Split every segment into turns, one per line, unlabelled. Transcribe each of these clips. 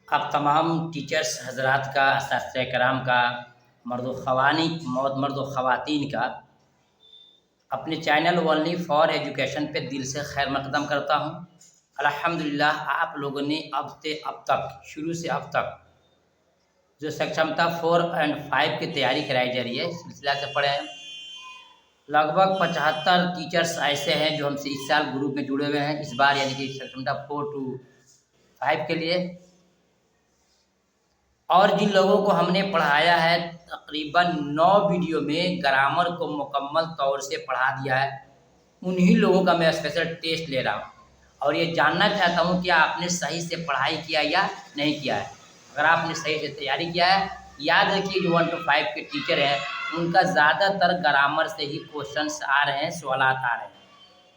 आप तमाम टीचर्स हज़रात का, असातिज़ा कराम का, मर्द व ख़वातीन का अपने चैनल ओनली फॉर एजुकेशन पे दिल से खैर मकदम करता हूँ। अल्हम्दुलिल्लाह आप लोगों ने अब तक शुरू से अब तक जो सक्षमता 4 और 5 की तैयारी कराई जा रही है, इस सिलसिला से पढ़े हैं। लगभग 75 टीचर्स ऐसे हैं जो हमसे इस साल ग्रुप में जुड़े हुए हैं, इस बार यानी कि सक्षमता 4 to 5 के लिए। और जिन लोगों को हमने पढ़ाया है तकरीबन 9 वीडियो में ग्रामर को मुकम्मल तौर से पढ़ा दिया है, उन्हीं लोगों का मैं स्पेशल टेस्ट ले रहा हूँ और ये जानना चाहता हूँ कि आपने सही से पढ़ाई किया या नहीं किया है। अगर आपने सही से तैयारी किया है, याद रखिए जो 1 to 5 के टीचर हैं उनका ज़्यादातर ग्रामर से ही क्वेश्चंस आ रहे हैं, सवालात आ रहे हैं।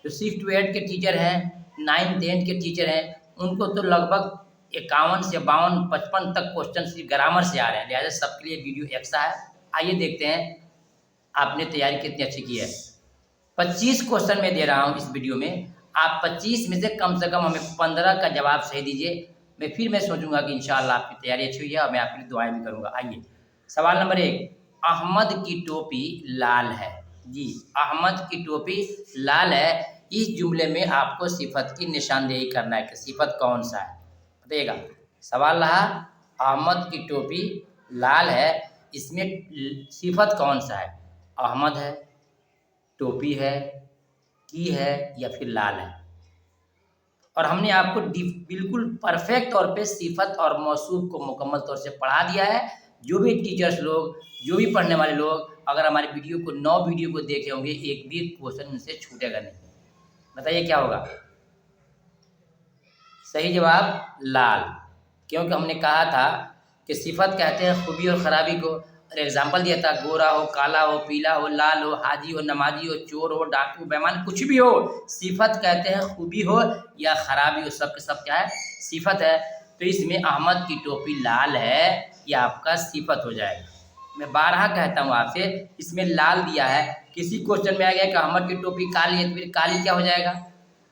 जो 6 to 8 के टीचर हैं, 9 10 के टीचर हैं, उनको तो लगभग 51 से 52 55 तक क्वेश्चन ग्रामर से आ रहे हैं। लिहाजा सबके लिए वीडियो एक्स्ट्रा है। आइए देखते हैं आपने तैयारी कितनी अच्छी की है। 25 क्वेश्चन मैं दे रहा हूँ इस वीडियो में, आप 25 में से कम हमें 15 का जवाब सही दीजिए। मैं सोचूंगा कि इंशाअल्लाह आपकी तैयारी अच्छी हुई है और मैं आपके लिए दुआएं भी करूँगा। आइए सवाल नंबर 1, अहमद की टोपी लाल है। जी, अहमद की टोपी लाल है। इस जुमले में आपको सिफत की निशानदेही करना है कि सिफत कौन सा है, बताइएगा। सवाल रहा अहमद की टोपी लाल है, इसमें सिफत कौन सा है? अहमद है, टोपी है, की है या फिर लाल है। और हमने आपको बिल्कुल परफेक्ट तौर पे सिफत और मौसूफ को मुकम्मल तौर से पढ़ा दिया है। जो भी टीचर्स लोग, जो भी पढ़ने वाले लोग अगर हमारी वीडियो को 9 वीडियो को देखे होंगे, एक भी क्वेश्चन उनसे छूटेगा नहीं। बताइए क्या होगा? सही जवाब लाल, क्योंकि हमने कहा था कि सिफत कहते हैं खूबी और ख़राबी को। और एग्जाम्पल दिया था, गोरा हो, काला हो, पीला हो, लाल हो, हाजी हो, नमाजी हो, चोर हो, डाकू, बेईमान, कुछ भी हो, सिफत कहते हैं खूबी हो या ख़राबी हो, सब के सब क्या है? सिफत है। तो इसमें अहमद की टोपी लाल है, ये आपका सिफत हो जाएगा। मैं बारहा कहता हूँ आपसे, इसमें लाल दिया है, किसी क्वेश्चन में आ गया कि अहमद की टोपी काली है, तो फिर काली क्या हो जाएगा?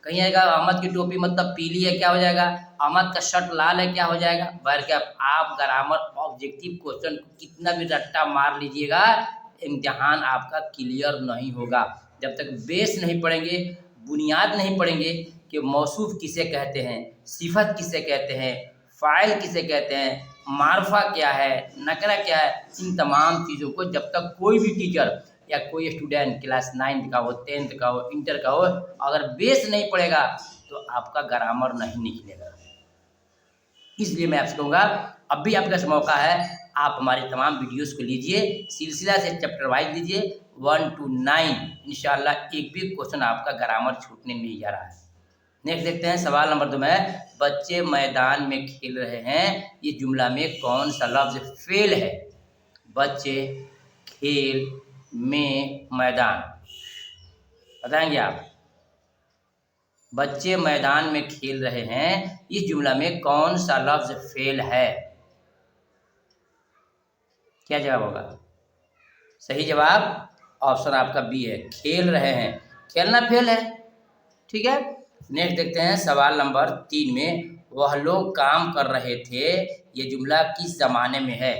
कहीं आएगा अहमद की टोपी मतलब पीली है, क्या हो जाएगा? अहमद का शर्ट लाल है, क्या हो जाएगा? बैठ के आप ग्रामर ऑब्जेक्टिव क्वेश्चन को कितना भी रट्टा मार लीजिएगा, इम्तिहान आपका क्लियर नहीं होगा जब तक बेस नहीं पढ़ेंगे, बुनियाद नहीं पढ़ेंगे कि मौसूफ किसे कहते हैं, सिफत किसे कहते हैं, फ़ाइल किसे कहते हैं, मार्फा क्या है, नकरा क्या है। इन तमाम चीज़ों को जब तक कोई भी टीचर या कोई स्टूडेंट क्लास 9th का हो, 10th का हो, इंटर का हो, अगर बेस नहीं पड़ेगा तो आपका ग्रामर नहीं निकलेगा। इसलिए मैं आपसे कहूँगा अब भी आपका मौका है, आप हमारे तमाम वीडियोस को लीजिए, सिलसिला से चैप्टर वाइज लीजिए 1 to 9। इंशाल्लाह एक भी क्वेश्चन आपका ग्रामर छूटने नहीं जा रहा है। नेक्स्ट देखते हैं सवाल नंबर 2 में, बच्चे मैदान में खेल रहे हैं, ये जुमला में कौन सा लफ्ज फेल है? बच्चे, खेल, में, मैदान, बताएंगे आप। बच्चे मैदान में खेल रहे हैं, इस जुमला में कौन सा लफ्ज फेल है? क्या जवाब होगा? सही जवाब ऑप्शन आपका बी है, खेल रहे हैं। खेलना फेल है, ठीक है। नेक्स्ट देखते हैं सवाल नंबर 3 में, वह लोग काम कर रहे थे, ये जुमला किस ज़माने में है?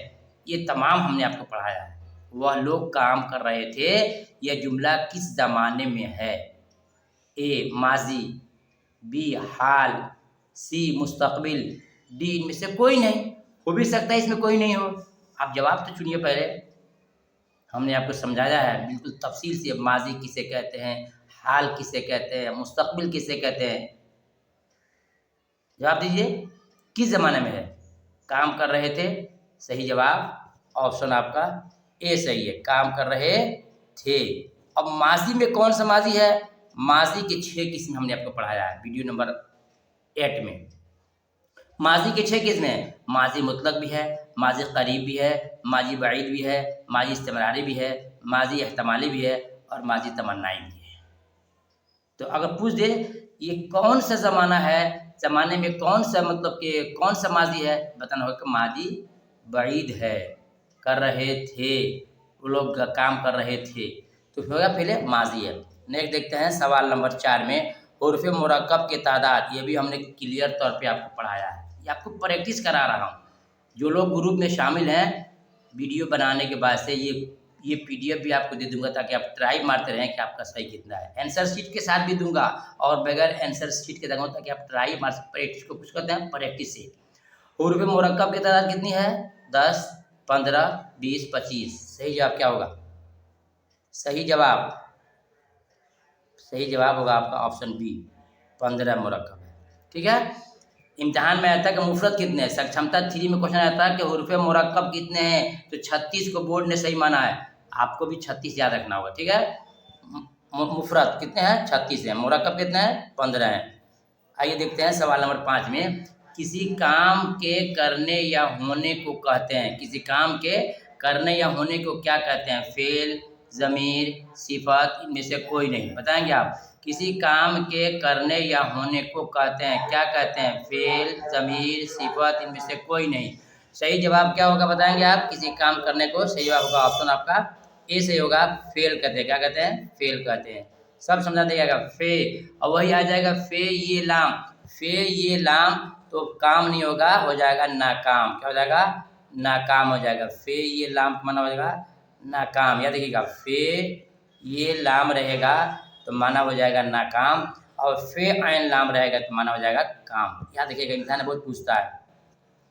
ये तमाम हमने आपको पढ़ाया है। वह लोग काम कर रहे थे, यह जुमला किस ज़माने में है? ए माजी, बी हाल, सी मुस्तकबिल, डी इनमें से कोई नहीं। हो भी सकता है इसमें कोई नहीं हो, आप जवाब तो चुनिए पहले। हमने आपको समझाया है बिल्कुल तफसील से, माजी किसे कहते हैं, हाल किसे कहते हैं, मुस्तकबिल किसे कहते हैं। जवाब दीजिए, किस ज़माने में है? काम कर रहे थे, सही जवाब ऑप्शन आपका ए सही है, काम कर रहे थे। अब माजी में कौन सा माजी है? माजी के 6 किस्म हमने आपको पढ़ाया है वीडियो नंबर 8 में। माजी के 6 किस्म हैं, माजी मुतलक भी है, माजी करीब भी है, माजी बईद भी है, माजी इस्तिमरारी भी है, माजी एहतमाली भी है और माजी तमन्नाई भी है। तो अगर पूछ दे ये कौन सा ज़माना है, ज़माने में कौन सा मतलब कि कौन सा माजी है, बताना होगा कि माजी बईद है, कर रहे थे, वो लोग काम कर रहे थे, तो होगा पहले माजी है। नेक्स्ट देखते हैं सवाल नंबर 4 में, हुर्फ़ मुरक्कब की तादाद, ये भी हमने क्लियर तौर पे आपको पढ़ाया है, ये आपको प्रैक्टिस करा रहा हूँ। जो लोग ग्रुप में शामिल हैं, वीडियो बनाने के बाद से ये PDF भी आपको दे दूंगा ताकि आप ट्राई मारते रहें कि आपका सही कितना है। आंसर शीट के साथ भी दूंगा और बगैर आंसर शीट के दूंगा ताकि आप ट्राई मार प्रैक्टिस को कुछ करते हैं प्रैक्टिस से। हुरूफ मुरक्कब की तादाद कितनी है? 10, 15, 20, 25। सही जवाब क्या होगा? सही जवाब होगा आपका ऑप्शन बी, 15 मुरक्कब है। ठीक है। इम्तिहान में आता है कि मुफरत कितने हैं। सक्षमता 3 में क्वेश्चन आता है कि हुरूफ मुरक्कब कितने हैं, तो 36 को बोर्ड ने सही माना है। आपको भी 36 याद रखना होगा। ठीक है। मुफरत कितने हैं? 36 है। मुरक्कब कितने हैं? 15 हैं। आइए देखते हैं सवाल नंबर 5 में। किसी काम के करने या होने को कहते हैं। किसी काम के करने या होने को क्या कहते हैं? फेल, ज़मीर, सिफत, इनमें से कोई नहीं। बताएंगे आप? किसी काम के करने या होने को कहते हैं, क्या कहते हैं? फेल, ज़मीर, सिफत, इनमें से कोई नहीं। सही जवाब क्या होगा बताएंगे आप? किसी काम करने को सही जवाब होगा ऑप्शन आपका ए सही होगा। फेल कहते हैं। क्या कहते हैं? फेल कहते हैं। सब समझा देगा फे, और वही आ जाएगा फे ये लाम। फे ये लाम तो काम नहीं होगा, हो जाएगा नाकाम। क्या हो जाएगा? नाकाम हो जाएगा। फे ये लाम माना हो जाएगा नाकाम। याद देखिएगा, फे ये लाम रहेगा तो माना हो जाएगा नाकाम, और फे आइन लाम रहेगा तो माना हो जाएगा काम। याद देखिएगा, इम्तिहान बहुत पूछता है।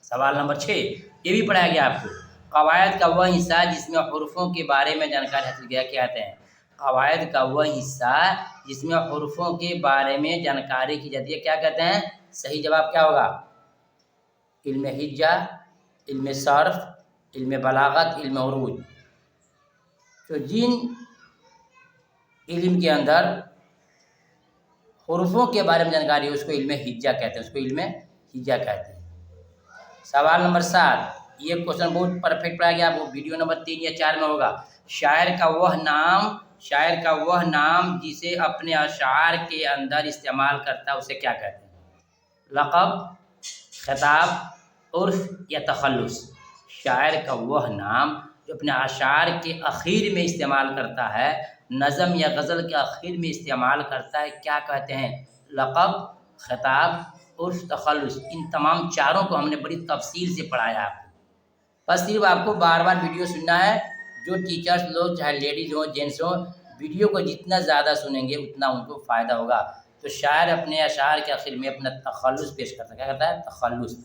सवाल नंबर 6 ये भी पढ़ाया गया आपको। कवायद का वह हिस्सा जिसमें हुरूफों के बारे में जानकारी हासिल किया, क्या कहते हैं? कवायद का वह हिस्सा जिसमें हुरूफों के बारे में जानकारी की जाती है, क्या कहते हैं? सही जवाब क्या होगा? इल्म हिज्जा, इल्म सर्फ, इल्म बलागत, इल्म उरूज। तो जिन इल्म के अंदर हुरूफों के बारे में जानकारी है उसको इल्म हिज्जा कहते हैं, उसको इल्म हिज्जा कहते हैं। सवाल नंबर 7 ये क्वेश्चन बहुत परफेक्ट पढ़ा गया, वो वीडियो नंबर 3 या 4 में होगा। शायर का वह नाम जिसे अपने अशार के अंदर इस्तेमाल करता है उसे क्या कहते हैं? लक़ब, खिताब, उर्फ या तखल्लुस। शायर का वह नाम जो अपने अशार के आखिर में इस्तेमाल करता है, नज़म या गज़ल के आखिर में इस्तेमाल करता है, क्या कहते हैं? लक़ब, खिताब, उर्फ, तखल्लुस। इन तमाम चारों को हमने बड़ी तफसील से पढ़ाया आपको। बस सिर्फ आपको बार बार वीडियो सुनना है। जो टीचर्स लोग चाहे लेडीज़ हो जेंट्स हो, वीडियो को जितना ज़्यादा सुनेंगे उतना उनको फ़ायदा होगा। तो शायर अपने अशार के आखिर में अपना तखल्लुस पेश करता है। क्या कहता है? तखल्लुस।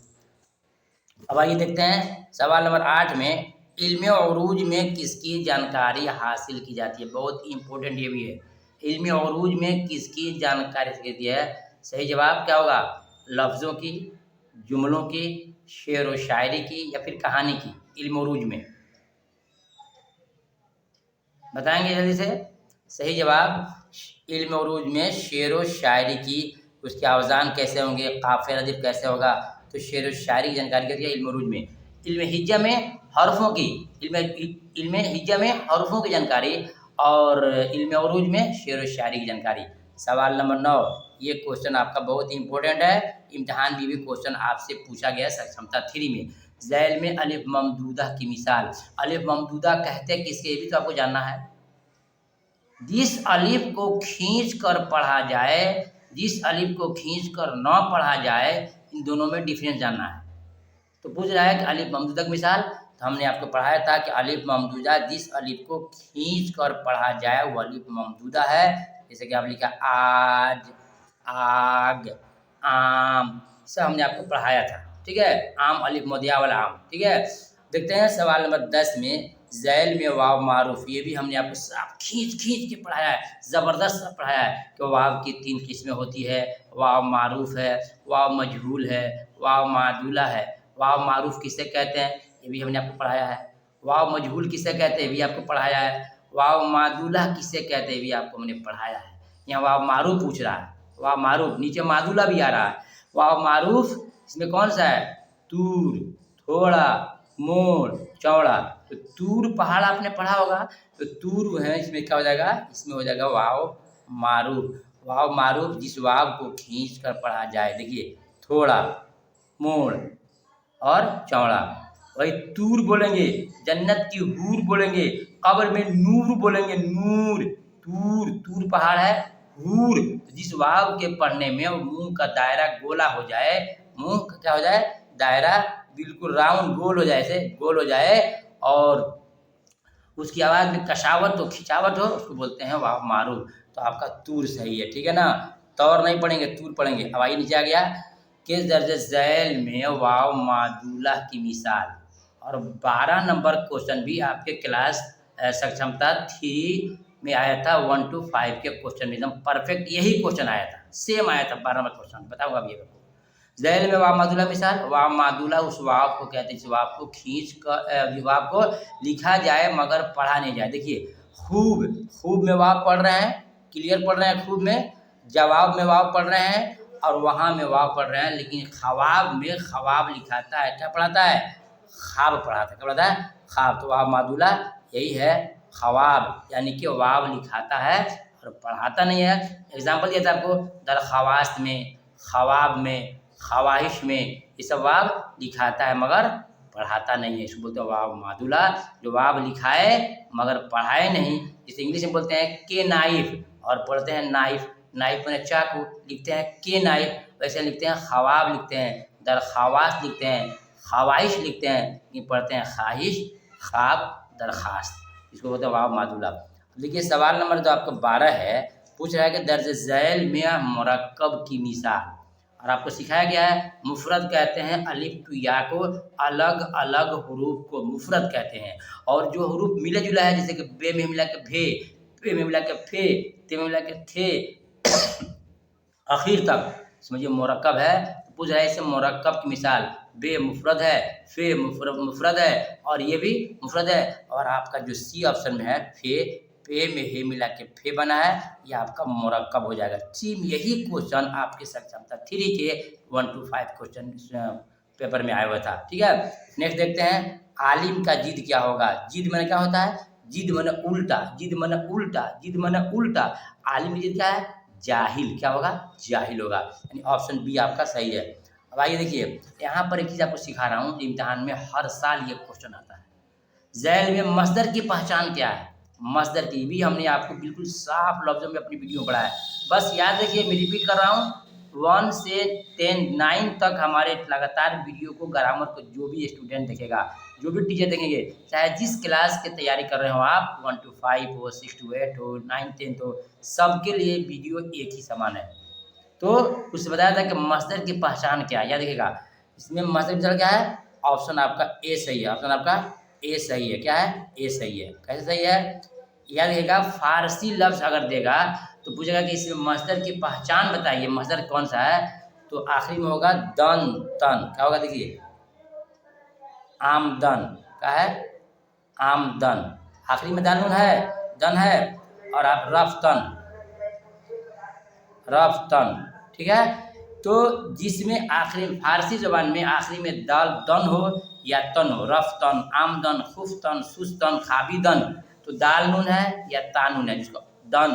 अब आइए देखते हैं सवाल नंबर 8 में। इल्म उरूज में किसकी जानकारी हासिल की जाती है? बहुत इंपॉर्टेंट ये भी है। इल्म उरूज में किसकी जानकारी हासिल की जाती है? सही जवाब क्या होगा? लफ्ज़ों की, जुमलों की, शेर व शायरी की, या फिर कहानी की। इल्म उरूज में बताएंगे जल्दी से। सही जवाब इल्म उरूज में शेर व शायरी की। उसके अवज़ान कैसे होंगे, काफ़िया रदीफ कैसे होगा, तो शेर व शायरी की जानकारी क्या है इल्म उरूज में। इल्म हिज्जा में हरफों की, इल्म हिज्जा में हरफों की जानकारी, और इल्म उरूज में शेर व शायरी की जानकारी। सवाल नंबर 9 ये क्वेश्चन आपका बहुत ही इंपॉर्टेंट है। इम्तिहान में भी क्वेश्चन आपसे पूछा गया है सक्षमता 3 में। ज़ैल में अलिफ ममदूदा की मिसाल। अलिफ ममदूदा कहते हैं किसके, ये भी तो आपको जानना है। जिस अलिफ को खींच कर पढ़ा जाए, जिस अलिफ को खींच कर न पढ़ा जाए, इन दोनों में डिफरेंस जानना है। तो पूछ रहा है कि अलिफ ममदूदा की मिसाल, तो हमने आपको पढ़ाया था कि अलिफ ममदूदा जिस अलिफ को खींच कर पढ़ा जाए वो अलिफ ममदूदा है। जैसे कि आप लिखा आज, आग, आम, सब हमने आपको पढ़ाया था। ठीक है। आम अलिफ मदिया वाला आम। ठीक है। देखते हैं सवाल नंबर 10 में। ज़ैल में वाव मारूफ, ये भी हमने आपको सब खींच के पढ़ाया है, ज़बरदस्त पढ़ाया है कि वाव की 3 किस्में होती है। वाव मारूफ है, वाव मजहूल है, वाव मादूला है। वाव मारूफ किसे कहते हैं ये भी हमने आपको पढ़ाया है। वाव मजहूल किसे कहते हैं ये भी आपको पढ़ाया है। वाव मादूला किसे कहते हैं ये भी आपको हमने पढ़ाया है। यहाँ वाव मारूफ पूछ रहा है, वाव मारूफ, नीचे मादूला भी आ रहा है। वाव मारूफ इसमें कौन सा है? तूर, थोड़ा, मोड़, चौड़ा। तो तूर पहाड़ आपने पढ़ा होगा, तो तूर है इसमें क्या हो जाएगा? इसमें हो जाएगा वाव मारूफ। वाव मारूफ जिस वाव को खींच कर पढ़ा जाए। देखिए थोड़ा, मोड़ और चौड़ा। वही तूर बोलेंगे, जन्नत की हूर बोलेंगे, कब्र में नूर बोलेंगे, नूर। तूर, तूर पहाड़ है। हूर जिस वाव के पढ़ने में मुंह का दायरा गोला हो जाए, मुंह का क्या हो जाए? दायरा बिल्कुल राउंड गोल हो जाए, ऐसे गोल हो जाए और उसकी आवाज़ में कशावत हो, खिंचावट हो, उसको बोलते हैं वाव मारू। तो आपका तूर सही है, ठीक है ना। तौर नहीं पढ़ेंगे, तूर पढ़ेंगे। अब आइए नीचे आ गया, किस दर्जे झैल में वाव मादुला की मिसाल। और 12 नंबर क्वेश्चन भी आपके क्लास सक्षमता 3 में आया था, 1 to 5 के क्वेश्चन में एकदम परफेक्ट यही क्वेश्चन आया था, सेम आया था 12 नंबर क्वेश्चन। बताऊंगा अभी आपको। झैल में वाव मादुला मिसाल, वाव मादुला उस वाव को कहते हैं, इस वाव को खींच कर वाव को लिखा जाए मगर पढ़ा नहीं जाए। देखिए खूब, खूब में वाव पढ़ रहे हैं, क्लियर पढ़ रहे हैं, खूब में जवाब में वाव पढ़ रहे हैं और वहाँ में वाव पढ़ रहे हैं, लेकिन ख़वाब में ख़वाब लिखाता है, क्या पढ़ाता है, ख़ाब पढ़ाता है, क्या पढ़ाता है, ख़ाब। तो वाव मादुला यही है, ख़वाब, यानी कि वाव लिखाता है और पढ़ाता नहीं है। एग्जाम्पल दिया था आपको, दरख्वास्त में, ख़वाब में, ख्वाहिश में, ये सब वाव लिखाता है मगर पढ़ाता नहीं है, इसको बोलते हैं वाव मादुला, जो वाव लिखाए मगर पढ़ाए नहीं। जिसे इंग्लिश में बोलते हैं के नाइफ और पढ़ते हैं नाइफ, नाइफ में चाकू, लिखते हैं के नाइफ, वैसे लिखते हैं ख्वाब, लिखते हैं दरख्वास्त, लिखते हैं ख्वाहिश, लिखते हैं, ये पढ़ते हैं ख्वाहिश, ख्वाब, दरखास्त, इसको बोलते हैं वाव मादुला। देखिए सवाल नंबर जो आपका 12 है, पूछ रहा है कि दर्ज झैल में मुरक्कब की मिसाल। और आपको सिखाया गया है मुफरद कहते हैं अलिफ टू या को, अलग अलग हरूफ को मुफरद कहते हैं। और जो हरूफ मिला जुला है, जैसे कि बे में मिला के भे, पे में मिला के फे, ते में मिला के थे, आखिर तक समझिए मुरक्कब है। तो पूछ रहा है इसे मुरक्कब की मिसाल। बे मुफरद है, फे मुफरद है और ये भी मुफरद है। और आपका जो सी ऑप्शन में है फे, पे में हे मिला के फे बना है, ये आपका मुरक्कब हो जाएगा। सेम यही क्वेश्चन आपके सक्षमता 3 के 1 to 5 क्वेश्चन पेपर में आया हुआ था, ठीक है। नेक्स्ट देखते हैं, आलिम का जिद क्या होगा। जिद माने क्या होता है, जिद माने उल्टा, जिद माने उल्टा, जिद माने उल्टा। आलिम की जिद क्या है, जाहिल, क्या होगा, जाहिल होगा, यानी ऑप्शन बी आपका सही है। अब आइए देखिए, यहाँ पर एक चीज़ आपको सिखा रहा हूँ, इम्तिहान में हर साल ये क्वेश्चन आता है। झैल में मस्दर की पहचान क्या है। मस्दर की भी हमने आपको बिल्कुल साफ लफ्ज़ों में अपनी वीडियो में पढ़ा है, बस याद रखिए, मैं रिपीट कर रहा हूँ। 1 से 10 9 तक हमारे लगातार वीडियो को, ग्रामर को जो भी स्टूडेंट देखेगा, जो भी टीचर देखेंगे, चाहे जिस क्लास की तैयारी कर रहे हो आप, 1 to 5 हो, 6 to 8 हो, 9 10 हो, सबके लिए वीडियो एक ही समान है। तो उससे बताया था कि मस्दर की पहचान क्या है, याद रखिएगा। इसमें मस्दर की पहचान क्या है, ऑप्शन आपका ए सही है, ऑप्शन आपका ए सही है, क्या है, ए सही है। कैसे सही है, याद रखिएगा। फारसी लफ्ज़ अगर देगा तो पूछेगा कि इसमें मस्दर की पहचान बताइए, मस्दर कौन सा है, तो आखिरी में होगा दन तन, क्या होगा, देखिए आमदन, क्या है, आमदन, आखिरी में दानुन है, दन है, और आप रफ्तन, रफ्तन, ठीक है। तो जिसमें आखिरी फारसी ज़बान में आखिरी में दाल दन हो या तन हो, रफ्तन, आमदन, खुफ्तन, सुस्तन, खाबिदन, तो दाल नून है या तानून है, जिसको दन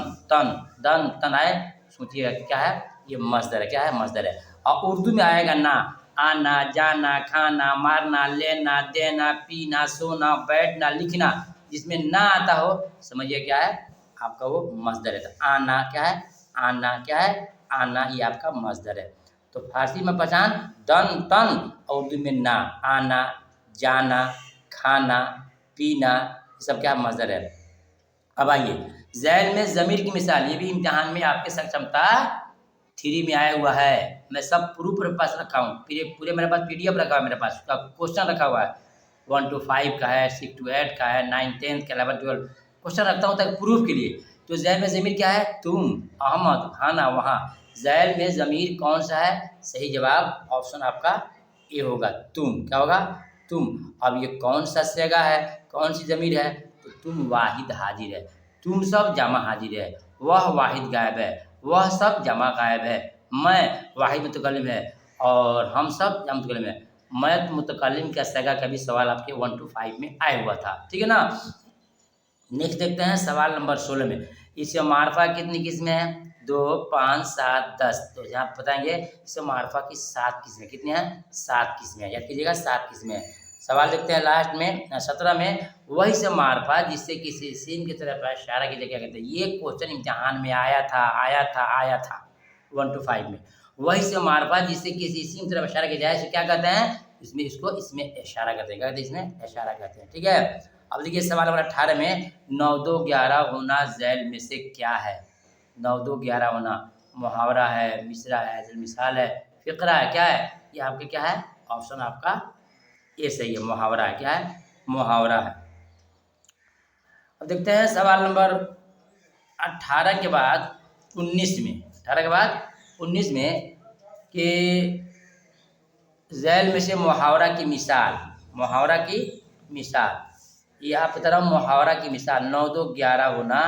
तन आए, सोचिएगा क्या है, ये मस्दर है, क्या है, मस्दर है। और उर्दू में आएगा ना, आना, जाना, खाना, मारना, लेना, देना, पीना, सोना, बैठना, लिखना, जिसमें ना आता हो समझिए क्या है, आपका वो मस्दर है। तो आना क्या है, आना क्या है, आना, ये आपका मस्दर है। तो फारसी में पहचान दन तन, और उर्दू में ना, आना, जाना, खाना, पीना, ये सब क्या मस्दर है। अब आइए, झैल में ज़मीर की मिसाल, ये भी इम्तिहान में आपके सक्षमता 3 में आया हुआ है। मैं सब प्रूफ मेरे पास रखा हूँ, पूरे मेरे पास PDF रखा है, मेरे पास उसका क्वेश्चन रखा हुआ है, 1 to 5 का है, 6 to 8 का है, 9 10 का, 11 12 क्वेश्चन रखता हूँ तक प्रूफ के लिए। तो झैल में ज़मीर क्या है, तुम, अहमद, खाना, वहाँ। झैल में ज़मीर कौन सा है, सही जवाब ऑप्शन आपका ए होगा, तुम, क्या होगा, तुम। अब ये कौन सा सेगा है, कौन सी ज़मीर है, तो तुम वाहिद हाजिर है, तुम सब जमा हाजिर है, वह वाहिद गायब है, वह सब जमा गायब है, मैं वाहिद मुतकल्लिम है, और हम सब जमा मुतकल्लिम है। मैं मुतकल्लिम का सेगा का भी सवाल आपके 1 to 5 में आया हुआ था, ठीक है ना। नेक्स्ट देखते हैं सवाल नंबर 16 में, इससे मारफा कितनी किस्में हैं, 2 5 7 10। तो यहाँ बताएंगे इससे मारफा की 7 किस्में, कितनी हैं, 7 किस्में, याद कीजिएगा 7 किस्में। सवाल देखते हैं लास्ट में 17 में, वही से मारफा जिससे किसी सीन की तरफ इशारा की क्या कहते हैं। ये क्वेश्चन इम्तिहान में आया था 1 to 5 में। वही से मारफा जिससे किसी सीन की तरफ इशारा किया जाए, इसे क्या कहते हैं, इसमें इसको इसमें इशारा करते हैं, क्या कहते हैं, इसमें इशारा करते हैं। ठीक है, अब देखिए सवाल नंबर 18 में 9 2 11 होना झैल में से क्या है। 9 2 11 होना मुहावरा है, मिसरा है, मिसाल है, फिक्रा है, क्या है ये आपके, क्या है ऑप्शन आपका ए सही है, मुहावरा है, क्या है मुहावरा है। अब देखते हैं सवाल नंबर 18 के बाद 19 में, 18 के बाद 19 में कि झैल में से मुहावरा की मिसाल, मुहावरा की मिसाल, ये आप बता रहा हूँ मुहावरा की मिसाल 9 2 11 होना।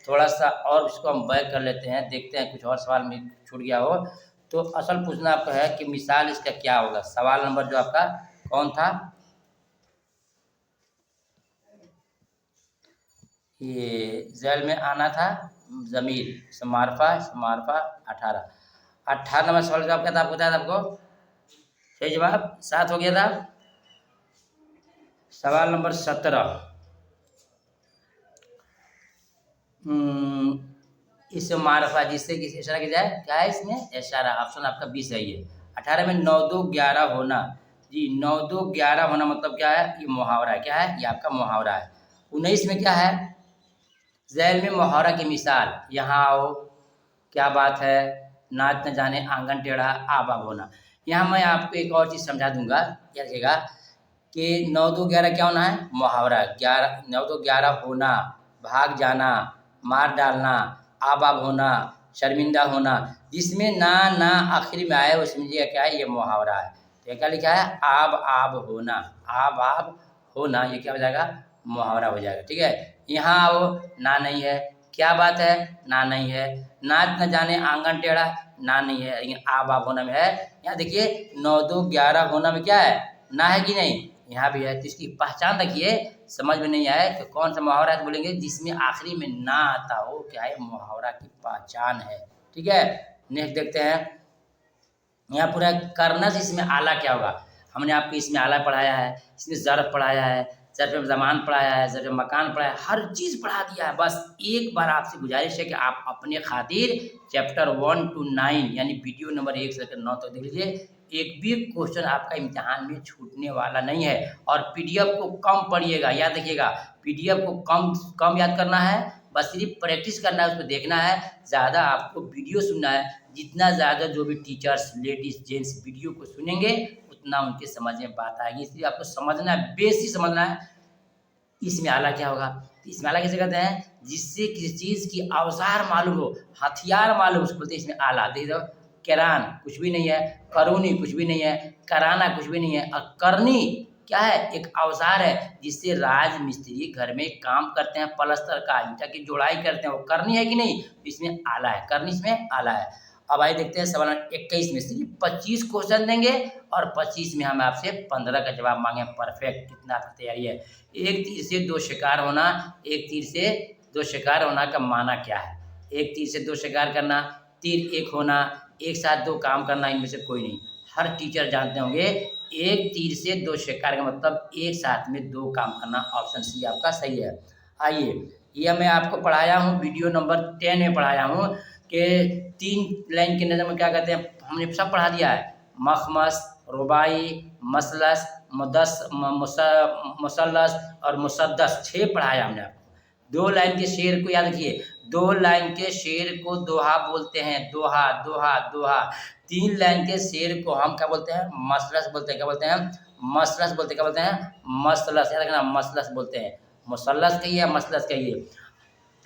थोड़ा सा और इसको हम बैक कर लेते हैं, देखते हैं कुछ और सवाल में छूट गया हो तो। असल पूछना आपका है कि मिसाल इसका क्या होगा। सवाल नंबर जो आपका कौन था, ये झैल में आना था ज़मीर समारफा, समारफा 18 नंबर सवाल जवाब क्या था आपको बताया था आपको, सही जवाब 7 हो गया था। सवाल नंबर 17 इस मारफा जिससे किसी इशारा किया जाए, क्या है इसमें इशारा, ऑप्शन आपका 20 सही है। 18 में 9 2 11 होना, जी 9 2 11 होना मतलब क्या है, ये मुहावरा है, क्या है ये आपका मुहावरा है। 19 में क्या है, झैल में मुहावरा की मिसाल, यहाँ आओ, क्या बात है, नाच न जाने आंगन टेढ़ा, आब आब होना। यहाँ मैं आपको एक और चीज़ समझा दूंगा, क्या रखिएगा कि 9 2 11 क्या होना है, मुहावरा। 9 2 11 होना, भाग जाना, मार डालना, आब आब होना, शर्मिंदा होना, जिसमें ना ना आखिर में आए उसमें ये क्या है, ये मुहावरा है। तो क्या लिखा है, आब आब होना, आब आब होना, ये क्या हो जाएगा, मुहावरा हो जाएगा। ठीक है, यहाँ आओ ना नहीं है, क्या बात है ना नहीं है, नाच न जाने आंगन टेढ़ा ना नहीं है, लेकिन आब आब होना में है। यहाँ देखिए 9 2 11 होना में क्या है, ना है कि नहीं, यहाँ भी है। तो इसकी पहचान रखिए, समझ में नहीं आए कि कौन सा मुहावरा है तो बोलेंगे जिसमें आखिरी में ना आता हो, क्या है मुहावरा की पहचान है। ठीक है, नेक्स्ट देखते हैं, यहाँ पूरा करना से इसमें आला क्या होगा। हमने आपको इसमें आला पढ़ाया है, इसमें ज़र्फ पढ़ाया है, ज़र्फ ज़मान पढ़ाया है, ज़र्फ मकान पढ़ाया है, हर चीज़ पढ़ा दिया है। बस एक बार आपसे गुजारिश है कि आप अपने खातिर चैप्टर 1 to 9 यानी वीडियो नंबर 1 से लेकर 9 तक देख लीजिए। एक भी क्वेश्चन आपका इम्तिहान में छूटने वाला नहीं है। और पीडीएफ को कम पढ़िएगा, याद रखिएगा पीडीएफ को कम याद करना है, बस सिर्फ प्रैक्टिस करना है, उसको देखना है। ज़्यादा आपको वीडियो सुनना है, जितना ज़्यादा जो भी टीचर्स लेडीज़ जेंट्स वीडियो को सुनेंगे उतना उनके समझ में बात आएगी। इसलिए आपको समझना है, बेसिक समझना है इसमें आला क्या होगा। तो इसमें आला कैसे कहते हैं, जिससे किसी चीज़ की औजार मालूम हो, हथियार मालूम, उसको बोलते हैं इसमें आला। देखिए किरान कुछ भी नहीं है, करूनी कुछ भी नहीं है, कराना कुछ भी नहीं है, और करनी क्या है, एक औजार है जिससे राज मिस्त्री घर में काम करते हैं, पलस्तर का ईंटा की जोड़ाई करते हैं, वो करनी है कि नहीं, इसमें आला है, करनी इसमें आला है। अब आइए देखते हैं सवाल 21 में सिर्फ 25 क्वेश्चन देंगे और 25 में हम आपसे 15 का जवाब मांगे। परफेक्ट, कितना आपकी तैयारी है। एक तीर से दो शिकार होना, एक तीर से दो शिकार होना का माना क्या है। एक तीर से दो शिकार करना, तीर एक होना, एक साथ दो काम करना, इनमें से कोई नहीं। हर टीचर जानते होंगे एक तीर से दो शिकार का मतलब एक साथ में दो काम करना। ऑप्शन सी आपका सही है। आइए, यह मैं आपको पढ़ाया हूँ वीडियो नंबर 10 में पढ़ाया हूँ कि 3 लाइन के नज़र में क्या कहते हैं, हमने सब पढ़ा दिया है। मखमस, रुबाई, मसलस, मुसल्लस और मुसद्दस, 6 पढ़ाया हमने आपको। 2 लाइन के शेर को याद रखिए, 2 लाइन के शेर को दोहा बोलते हैं, दोहा दोहा दोहा। 3 लाइन के शेर को हम क्या बोलते हैं, मसलस बोलते हैं। क्या बोलते हैं, मसलस बोलते हैं। क्या बोलते हैं, मसलस, याद रखना मसलस बोलते हैं। मुसल्लस कहिए, मसलस कहिए।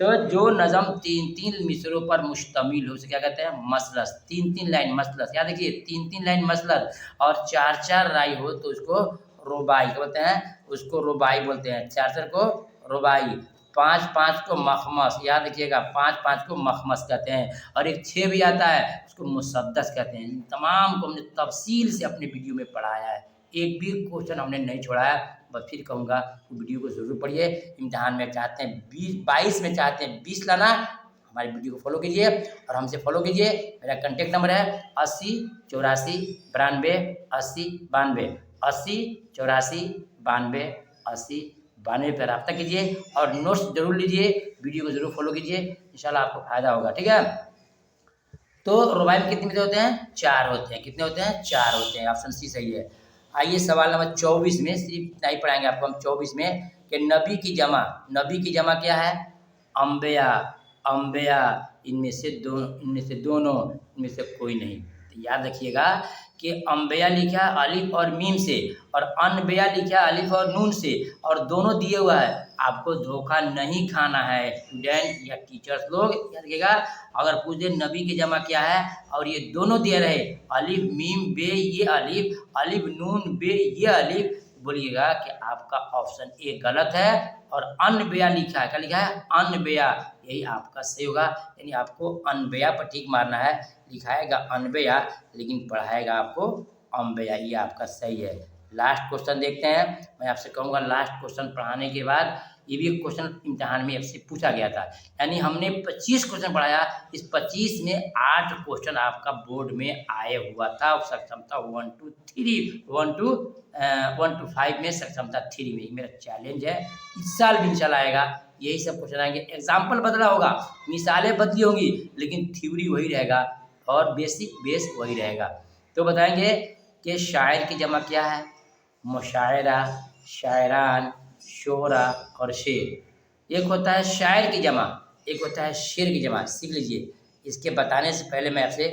तो जो नज़म 3-3 मिसरों पर मुश्तमिल हो उसे क्या कहते हैं, मसलस। 3-3 लाइन मसलस, याद रखिए 3-3 लाइन मसलस। और 4-4 राय हो तो उसको रुबाई बोलते हैं, उसको रुबाई बोलते हैं। 4-4 को रुबाई, 5-5 को मखमस, याद रखिएगा 5-5 को मखमस कहते हैं। और एक 6 भी आता है उसको मुसद्दस कहते हैं। इन तमाम को हमने तफसील से अपने वीडियो में पढ़ाया है, एक भी क्वेश्चन हमने नहीं छोड़ा है। बस फिर कहूँगा वीडियो को ज़रूर पढ़िए। इम्तिहान में चाहते हैं 22 में चाहते हैं 20 लाना, हमारी वीडियो को फॉलो कीजिए और हमसे फॉलो कीजिए। मेरा कॉन्टेक्ट नंबर है 80 84 92 80 92, 80 84 92 80 92 पर रब्ता कीजिए और नोट्स जरूर लीजिए, वीडियो को जरूर फॉलो कीजिए, इंशाल्लाह आपको फायदा होगा। ठीक है, तो रुबाई में कितने मिसरे होते हैं, 4 होते हैं। कितने होते हैं, 4 होते हैं। ऑप्शन सी सही है। आइए सवाल नंबर 24 में सिर्फ इतना ही पढ़ाएंगे आपको हम 24 में कि नबी की जमा क्या है? अम्बिया। अम्बिया इनमें से दोनों, इनमें से कोई नहीं। तो याद रखिएगा कि अम्बिया लिखा है अलिफ और मीम से और अनबिया लिखा है अलिफ और नून से, और दोनों दिए हुआ है। आपको धोखा नहीं खाना है स्टूडेंट या टीचर्स लोग, याद रखिएगा। अगर पूछ दे नबी की जमा क्या है और ये दोनों दिए रहे अलिफ मीम बे ये अलिफ, अलिफ नून बे ये अलिफ, बोलिएगा कि आपका ऑप्शन ए गलत है और अनबिया लिखा है। क्या लिखा है? अनबिया, यही आपका सही होगा। यानी आपको अनबिया पर ठीक मारना है। लिखाएगा अनबिया लेकिन पढ़ाएगा आपको अम्बिया, ये आपका सही है। लास्ट क्वेश्चन देखते हैं। मैं आपसे कहूँगा लास्ट क्वेश्चन पढ़ाने के बाद, ये भी एक क्वेश्चन इम्तिहान में आपसे पूछा गया था। यानी हमने 25 क्वेश्चन पढ़ाया, इस 25 में 8 क्वेश्चन आपका बोर्ड में आए हुआ था। सक्षमता 1 to 5 में, सक्षमता 3 में। मेरा चैलेंज है इस साल भी इंशाल्लाह आएगा, यही सब क्वेश्चन आएंगे। एग्जाम्पल बदला होगा, मिसालें बदली होंगी, लेकिन थ्योरी वही रहेगा और बेसिक बेस वही रहेगा। तो बताएंगे कि शायर की जमा क्या है? मुशायरा, शायरान, शोरा और शेर। एक होता है शायर की जमा, एक होता है शेर की जमा। सीख लीजिए। इसके बताने से पहले मैं आपसे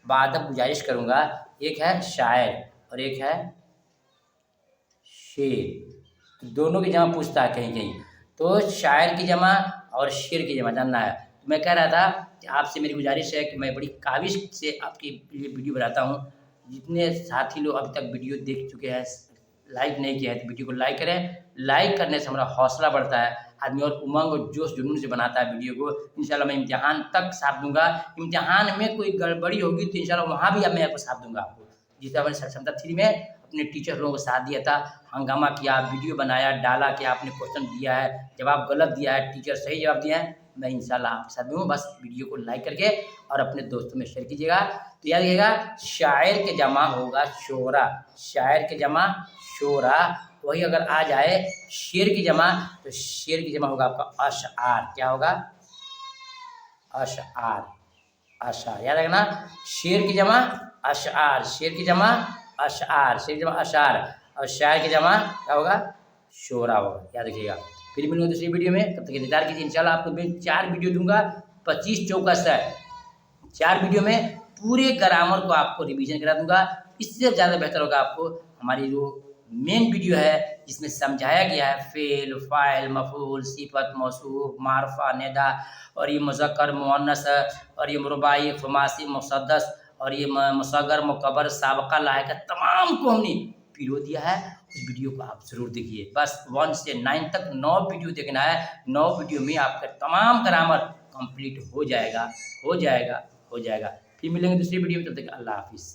बादब गुजारिश करूँगा, एक है शायर और एक है शेर, दोनों की जमा पूछता है कहीं कहीं। तो शायर की जमा और शेर की जमा जानना है। तो मैं कह रहा था कि आपसे मेरी गुजारिश है कि मैं बड़ी काविश से आपकी लिए वीडियो बनाता हूँ। जितने साथी लोग अभी तक वीडियो देख चुके हैं, लाइक नहीं किया है तो वीडियो को लाइक करें। लाइक करने से हमारा हौसला बढ़ता है, आदमी और उमंग और जोश जुनून से बनाता है वीडियो को। इंशाल्लाह मैं इम्तिहान तक साथ दूंगा। इम्तिहान में कोई गड़बड़ी होगी तो इंशाल्लाह वहाँ भी मैं आपको साथ दूंगा। आपको जिस तरह मैंने सक्षमता 3 में अपने टीचर लोगों को साथ दिया था, हंगामा किया, वीडियो बनाया, डाला कि आपने क्वेश्चन दिया है, जवाब गलत दिया है, टीचर सही जवाब दिया है, मैं इंशाल्लाह आपके साथ दूँ। बस वीडियो को लाइक करके और अपने दोस्तों में शेयर कीजिएगा। तो याद रखिएगा शायर के जमा होगा शोरा, शायर के जमा शोरा। वही अगर आ जाए शेर की जमा, तो शेर की जमा होगा आपका अशआर। क्या होगा? अशआर, अशआर। याद रखना, शेर की जमा अशआर, शेर की जमा अशआर, शेर की जमा अशआर, और शायर की जमा क्या होगा? शोरा होगा। याद रखिएगा। फिर मिलूंगा दूसरी वीडियो में, तब तक इंतजार कीजिए। इंशाल्लाह आपको मैं 4 वीडियो दूंगा, 25 चौकस है। 4 वीडियो में पूरे ग्रामर को आपको रिवीजन करा दूंगा। इससे ज़्यादा बेहतर होगा आपको हमारी जो मेन वीडियो है जिसमें समझाया गया है फेल, फाइल, मफूल, सिफत, मौसूफ, मारफा, नेदा, और ये मुज़क्कर, मुअन्नस, और ये रुबाई, खुमासी, मुसद्दस, और ये मुसग्गर, मुकब्बर, साबका, लाहिका, तमाम को हमने वीडियो दिया है। उस वीडियो को आप ज़रूर देखिए। बस 1 से 9 तक 9 वीडियो देखना है। 9 वीडियो में आपका तमाम ग्रामर कंप्लीट हो जाएगा, हो जाएगा, हो जाएगा। फिर मिलेंगे दूसरी वीडियो में, तब तक अल्लाह हाफिज़।